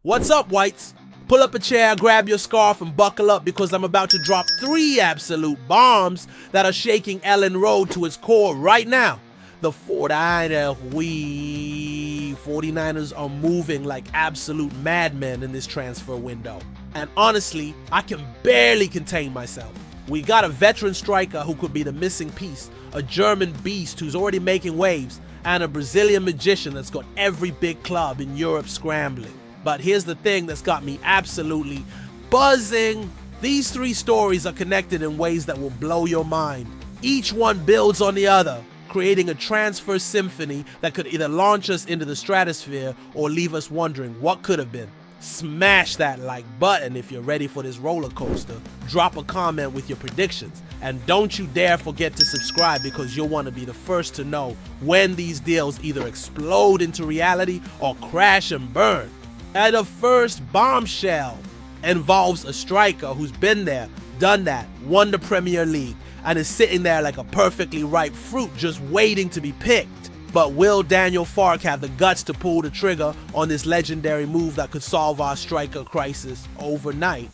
What's up, Whites? Pull up a chair, grab your scarf, and buckle up because I'm about to drop 3 absolute bombs that are shaking Elland Road to its core right now. The 49ers are moving like absolute madmen in this transfer window. And honestly, I can barely contain myself. We got a veteran striker who could be the missing piece, a German beast who's already making waves, and a Brazilian magician that's got every big club in Europe scrambling. But here's the thing that's got me absolutely buzzing. These 3 stories are connected in ways that will blow your mind. Each one builds on the other, creating a transfer symphony that could either launch us into the stratosphere or leave us wondering what could have been. Smash that like button if you're ready for this roller coaster. Drop a comment with your predictions. And don't you dare forget to subscribe because you'll want to be the first to know when these deals either explode into reality or crash and burn. And the first bombshell involves a striker who's been there, done that, won the Premier League, and is sitting there like a perfectly ripe fruit just waiting to be picked. But will Daniel Farke have the guts to pull the trigger on this legendary move that could solve our striker crisis overnight?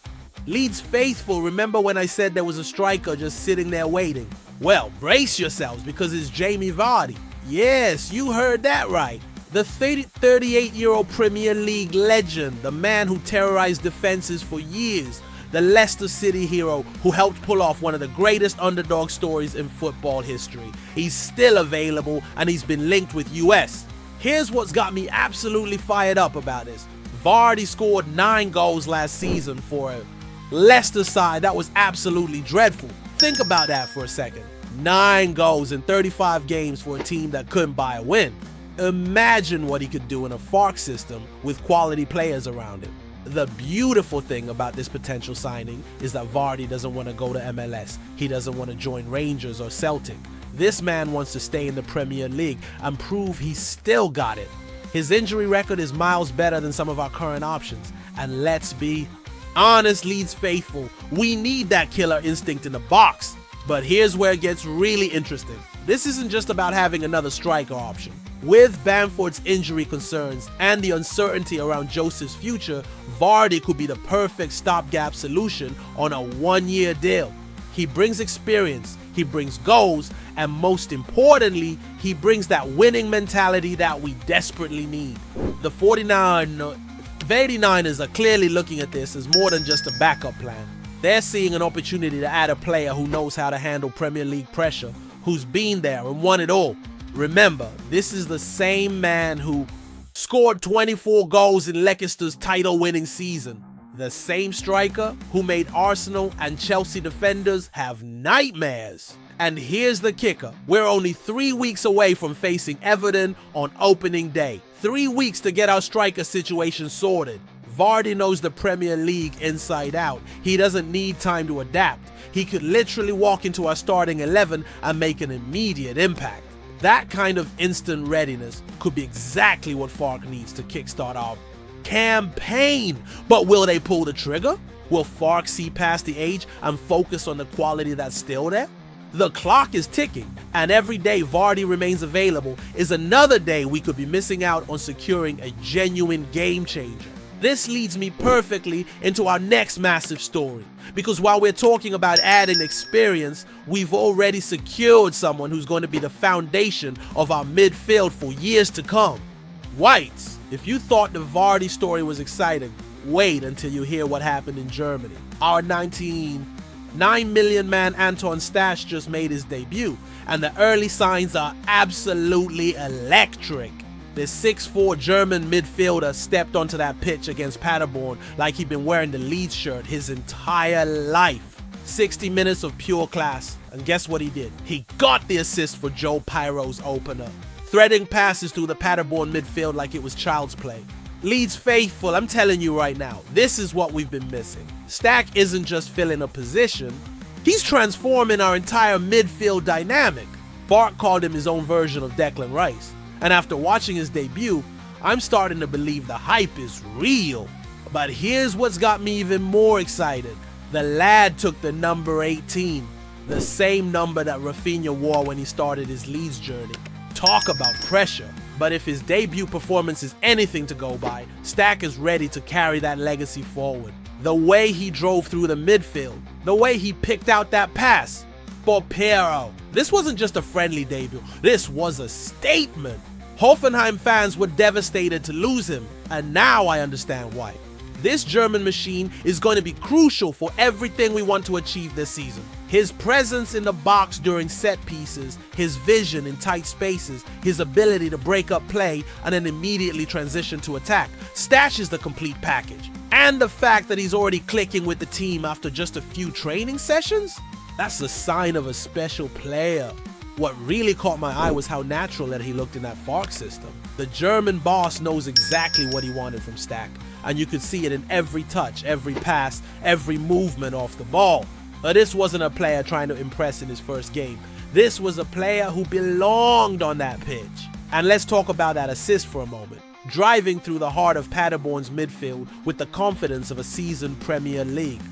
Leeds faithful, remember when I said there was a striker just sitting there waiting? Well, brace yourselves because it's Jamie Vardy. Yes, you heard that right. The 38-year-old Premier League legend, the man who terrorized defenses for years, the Leicester City hero who helped pull off one of the greatest underdog stories in football history. He's still available and he's been linked with US. Here's what's got me absolutely fired up about this. Vardy scored 9 goals last season for a Leicester side that was absolutely dreadful. Think about that for a second. 9 goals in 35 games for a team that couldn't buy a win. Imagine what he could do in a Farke system with quality players around him. The beautiful thing about this potential signing is that Vardy doesn't want to go to MLS. He doesn't want to join Rangers or Celtic. This man wants to stay in the Premier League and prove he's still got it. His injury record is miles better than some of our current options. And let's be honest, Leeds faithful, we need that killer instinct in the box. But here's where it gets really interesting. This isn't just about having another striker option. With Bamford's injury concerns and the uncertainty around Joseph's future, Vardy could be the perfect stopgap solution on a 1-year deal. He brings experience, he brings goals, and most importantly, he brings that winning mentality that we desperately need. The 49ers are clearly looking at this as more than just a backup plan. They're seeing an opportunity to add a player who knows how to handle Premier League pressure, who's been there and won it all. Remember, this is the same man who scored 24 goals in Leicester's title-winning season. The same striker who made Arsenal and Chelsea defenders have nightmares. And here's the kicker. We're only 3 weeks away from facing Everton on opening day. 3 weeks to get our striker situation sorted. Vardy knows the Premier League inside out. He doesn't need time to adapt. He could literally walk into our starting 11 and make an immediate impact. That kind of instant readiness could be exactly what Farke needs to kickstart our campaign. But will they pull the trigger? Will Farke see past the age and focus on the quality that's still there? The clock is ticking, and every day Vardy remains available is another day we could be missing out on securing a genuine game changer. This leads me perfectly into our next massive story, because while we're talking about adding experience, we've already secured someone who's going to be the foundation of our midfield for years to come. Whites, if you thought the Vardy story was exciting, wait until you hear what happened in Germany. Our 9 million man Anton Stach just made his debut, and the early signs are absolutely electric. The 6'4" German midfielder stepped onto that pitch against Paderborn like he'd been wearing the Leeds shirt his entire life. 60 minutes of pure class, and guess what he did? He got the assist for Joe Pyro's opener, threading passes through the Paderborn midfield like it was child's play. Leeds faithful, I'm telling you right now, this is what we've been missing. Stack isn't just filling a position, he's transforming our entire midfield dynamic. Farke called him his own version of Declan Rice. And after watching his debut, I'm starting to believe the hype is real. But here's what's got me even more excited. The lad took the number 18, the same number that Rafinha wore when he started his Leeds journey. Talk about pressure. But if his debut performance is anything to go by, Stack is ready to carry that legacy forward. The way he drove through the midfield, the way he picked out that pass for Piero. This wasn't just a friendly debut, this was a statement. Hoffenheim fans were devastated to lose him, and now I understand why. This German machine is going to be crucial for everything we want to achieve this season. His presence in the box during set pieces, his vision in tight spaces, his ability to break up play and then immediately transition to attack stashes the complete package. And the fact that he's already clicking with the team after just a few training sessions? That's a sign of a special player. What really caught my eye was how natural that he looked in that Fark system. The German boss knows exactly what he wanted from Stack, and you could see it in every touch, every pass, every movement off the ball. But this wasn't a player trying to impress in his first game. This was a player who belonged on that pitch. And let's talk about that assist for a moment. Driving through the heart of Paderborn's midfield with the confidence of a seasoned Premier League.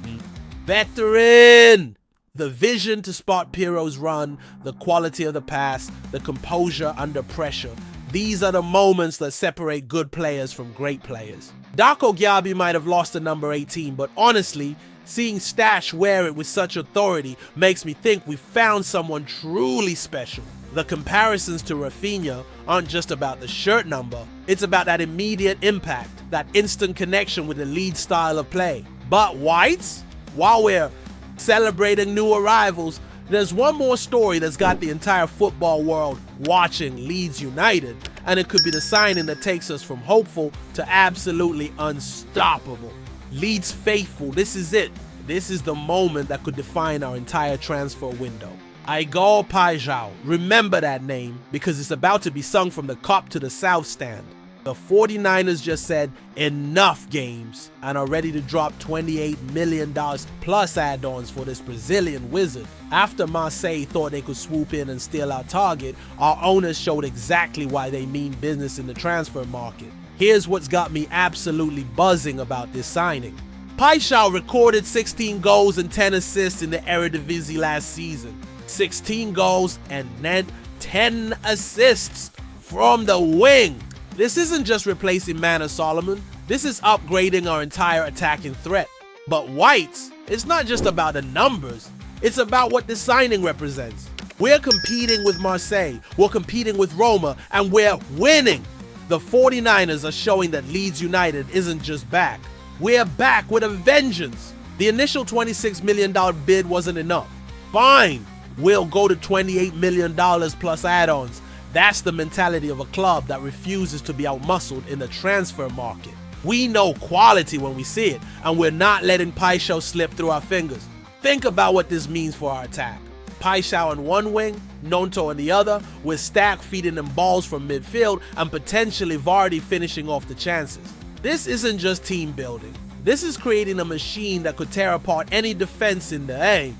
Veteran! The vision to spot Piero's run, the quality of the pass, the composure under pressure. These are the moments that separate good players from great players. Darko Gyabi might have lost the number 18, but honestly, seeing Stash wear it with such authority makes me think we found someone truly special. The comparisons to Rafinha aren't just about the shirt number, it's about that immediate impact, that instant connection with the Leeds style of play. But Whites? While we're celebrating new arrivals, there's one more story that's got the entire football world watching Leeds United, and it could be the signing that takes us from hopeful to absolutely unstoppable. Leeds faithful, this is it. This is the moment that could define our entire transfer window. Igor Paixão, remember that name because it's about to be sung from the Kop to the South stand. The 49ers just said enough games and are ready to drop $28 million plus add-ons for this Brazilian wizard. After Marseille thought they could swoop in and steal our target, our owners showed exactly why they mean business in the transfer market. Here's what's got me absolutely buzzing about this signing. Paixão recorded 16 goals and 10 assists in the Eredivisie last season. 16 goals and then 10 assists from the wing. This isn't just replacing Manor Solomon, this is upgrading our entire attacking threat. But Whites, it's not just about the numbers, it's about what this signing represents. We're competing with Marseille, we're competing with Roma, and we're winning. The 49ers are showing that Leeds United isn't just back. We're back with a vengeance. The initial $26 million bid wasn't enough. Fine, we'll go to $28 million plus add-ons. That's the mentality of a club that refuses to be outmuscled in the transfer market. We know quality when we see it, and we're not letting Paixão slip through our fingers. Think about what this means for our attack. Paixão on one wing, Nonto on the other, with Stack feeding them balls from midfield and potentially Vardy finishing off the chances. This isn't just team building. This is creating a machine that could tear apart any defense in the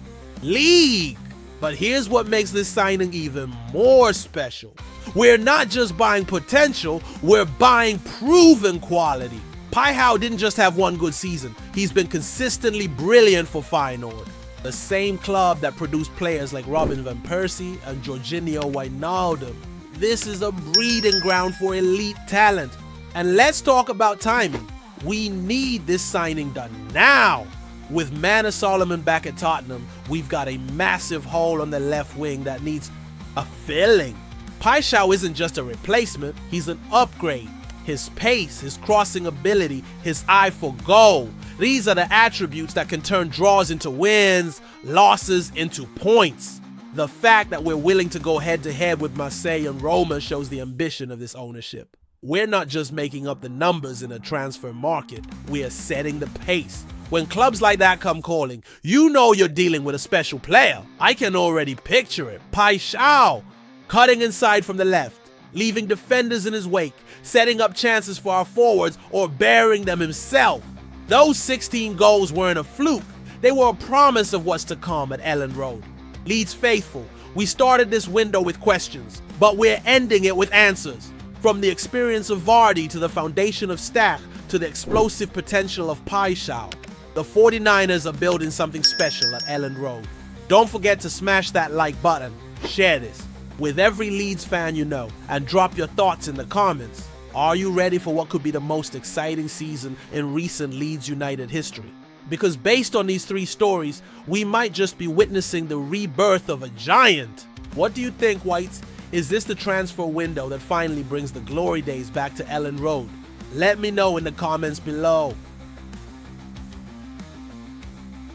league. But here's what makes this signing even more special. We're not just buying potential, we're buying proven quality. Paixão didn't just have one good season, he's been consistently brilliant for Feyenoord. The same club that produced players like Robin van Persie and Jorginho Wijnaldum. This is a breeding ground for elite talent. And let's talk about timing. We need this signing done now. With Manor Solomon back at Tottenham, we've got a massive hole on the left wing that needs a filling. Paixão isn't just a replacement, he's an upgrade. His pace, his crossing ability, his eye for goal. These are the attributes that can turn draws into wins, losses into points. The fact that we're willing to go head-to-head with Marseille and Roma shows the ambition of this ownership. We're not just making up the numbers in a transfer market, we are setting the pace. When clubs like that come calling, you know you're dealing with a special player. I can already picture it. Paixão, cutting inside from the left, leaving defenders in his wake, setting up chances for our forwards or bearing them himself. Those 16 goals weren't a fluke. They were a promise of what's to come at Elland Road. Leeds faithful, we started this window with questions, but we're ending it with answers. From the experience of Vardy to the foundation of Stack to the explosive potential of Paixão, the 49ers are building something special at Elland Road. Don't forget to smash that like button, share this, with every Leeds fan you know and drop your thoughts in the comments. Are you ready for what could be the most exciting season in recent Leeds United history? Because based on these 3 stories, we might just be witnessing the rebirth of a giant. What do you think, Whites? Is this the transfer window that finally brings the glory days back to Elland Road? Let me know in the comments below.